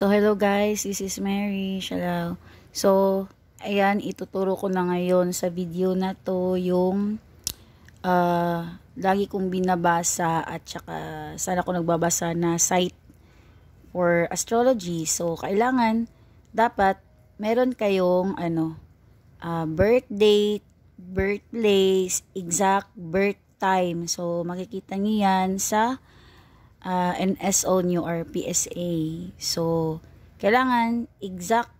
So, hello guys, this is Mary. Shalom. So, ayan, ituturo ko na ngayon sa video na to yung lagi kong binabasa at saka sana ko nagbabasa na site for astrology. So, kailangan, dapat, meron kayong birth date, birthplace, exact birth time. So, makikita niyo yan sa NSO nyo or PSA. So, kailangan exact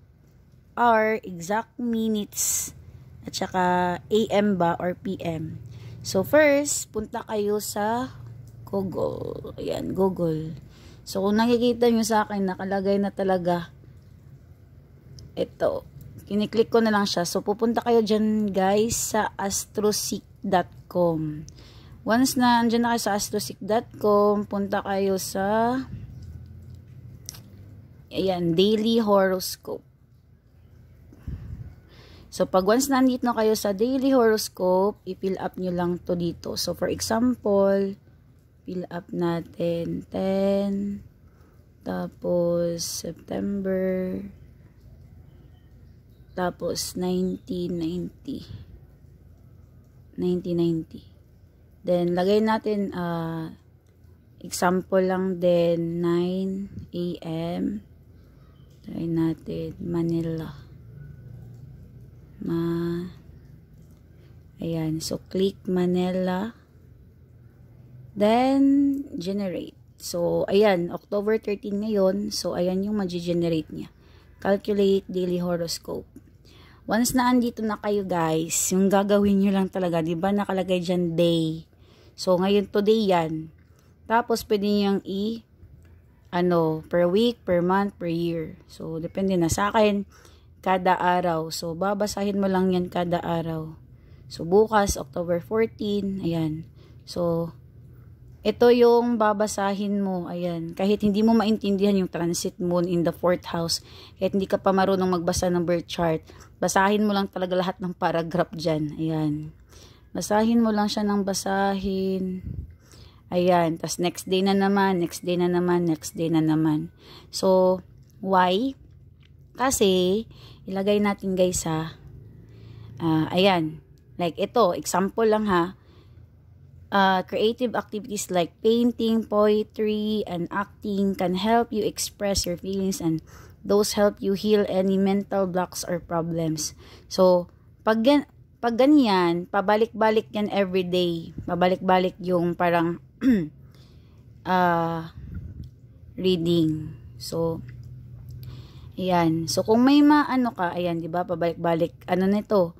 hour, exact minutes, at saka AM ba or PM. So, first, punta kayo sa Google. Ayan, Google. So, kung nakikita nyo sa akin, nakalagay na talaga ito. Kiniklik ko na lang siya. So, pupunta kayo dyan, guys, sa astroseek.com. Once na andyan na kayo sa astroseek.com, punta kayo sa ayan, daily horoscope. So, pag once na andito na kayo sa daily horoscope, i-fill up nyo lang to dito. So, for example, fill up natin 10, tapos September, tapos 1990. Then, lagay natin, example lang din, 9 AM. Try natin, Manila. Ayan, so click Manila. Then, generate. So, ayan, October 13 ngayon. So, ayan yung mag-generate niya. Calculate daily horoscope. Once na andito na kayo guys, yung gagawin nyo lang talaga, di ba nakalagay dyan day. So, ngayon today yan. Tapos, pwede niyang per week, per month, per year. So, depende na sa akin, kada araw. So, babasahin mo lang yan kada araw. So, bukas, October 14, ayan. So, ito yung babasahin mo, ayan. Kahit hindi mo maintindihan yung transit moon in the 4th house, kahit hindi ka pa marunong magbasa ng birth chart, basahin mo lang talaga lahat ng paragraph dyan, ayan. Basahin mo lang siya ng basahin. Ayan. Tapos next day na naman, next day na naman, next day na naman. So, why? Kasi, ilagay natin guys ha. Ayan. Like ito, example lang ha. Creative activities like painting, poetry, and acting can help you express your feelings and those help you heal any mental blocks or problems. So, pag ganyan, pabalik-balik yan everyday. Pabalik-balik yung parang reading. So, ayan. So, kung may ka, ayan, di ba? Pabalik-balik. Ano nito?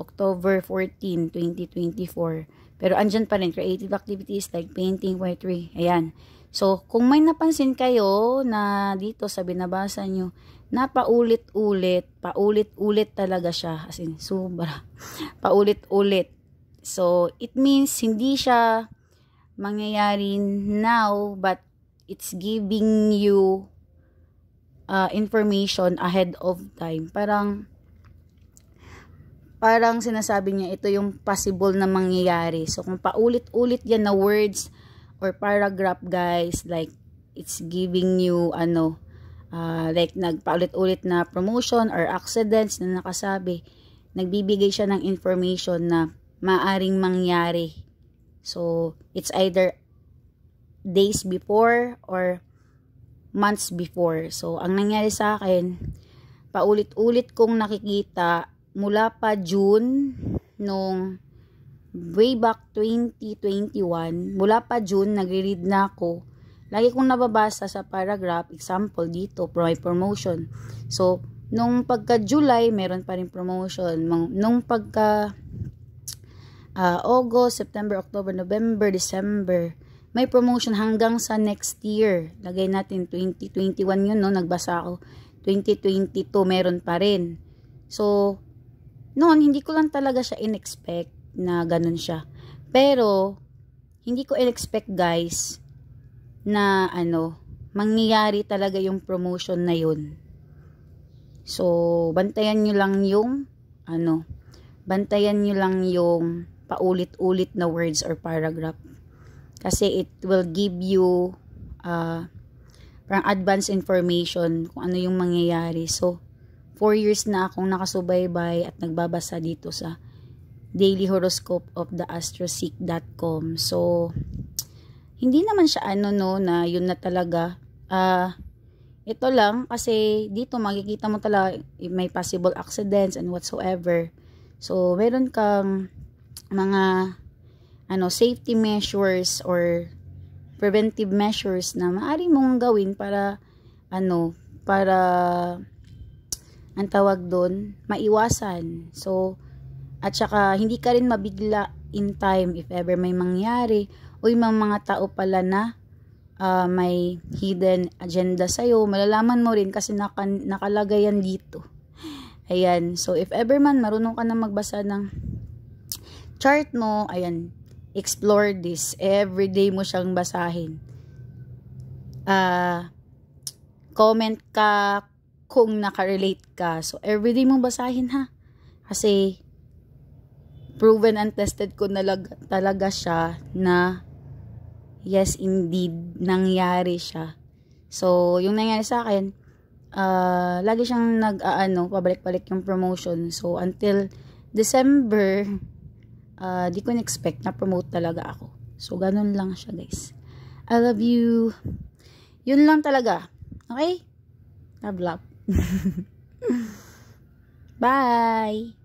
October 14, 2024. Pero andyan pa rin, creative activities like painting, poetry. Ayan. So, kung may napansin kayo na dito sa binabasa nyo, na paulit-ulit talaga siya. As in, sobra. Paulit-ulit. So, it means hindi siya mangyayari now, but it's giving you information ahead of time. Parang sinasabi niya, ito yung possible na mangyayari. So, kung paulit-ulit yan na words or paragraph, guys, like, it's giving you, like, nagpaulit-ulit na promotion or accidents na nakasabi, nagbibigay siya ng information na maaring mangyari. So, it's either days before or months before. So, ang nangyari sa akin, paulit-ulit kong nakikita mula pa June nung way back 2021, mula pa June, nagre-read na ako. Lagi kong nababasa sa paragraph, example dito, may promotion. So, nung pagka-July, meron pa rin promotion. Nung pagka August, September, October, November, December, may promotion hanggang sa next year. Lagay natin 2021 yun, no? Nagbasa ako. 2022, meron pa rin. So, noon, hindi ko lang talaga siya in-expect na ganun siya. Pero, hindi ko in-expect guys na mangyayari talaga yung promotion na yun. So, bantayan nyo lang yung paulit-ulit na words or paragraph. Kasi it will give you parang advance information kung ano yung mangyayari. So, 4 years na akong nakasubaybay at nagbabasa dito sa Daily Horoscope of the Astroseek.com. So, hindi naman siya na yun na talaga. Ito lang kasi dito makikita mo talaga may possible accidents and whatsoever. So, meron kang mga safety measures or preventive measures na maaari mong gawin para para ang tawag doon, maiwasan. So, at saka hindi ka rin mabigla in time if ever may mangyari o yung mga tao pala na may hidden agenda sa'yo. Malalaman mo rin kasi nakalagay yan dito. Ayan. So, if ever man marunong ka na magbasa ng chart mo, ayan, explore this. Everyday mo siyang basahin. Comment ka kung nakarelate ka. So, everyday mong basahin ha. Kasi, proven and tested ko talaga siya na yes, indeed, nangyari siya. So, yung nangyari sa akin, lagi siyang pabalik-balik yung promotion. So, until December, di ko na-expect na promote talaga ako. So, ganun lang siya, guys. I love you. Yun lang talaga. Okay? Love, love. Bye!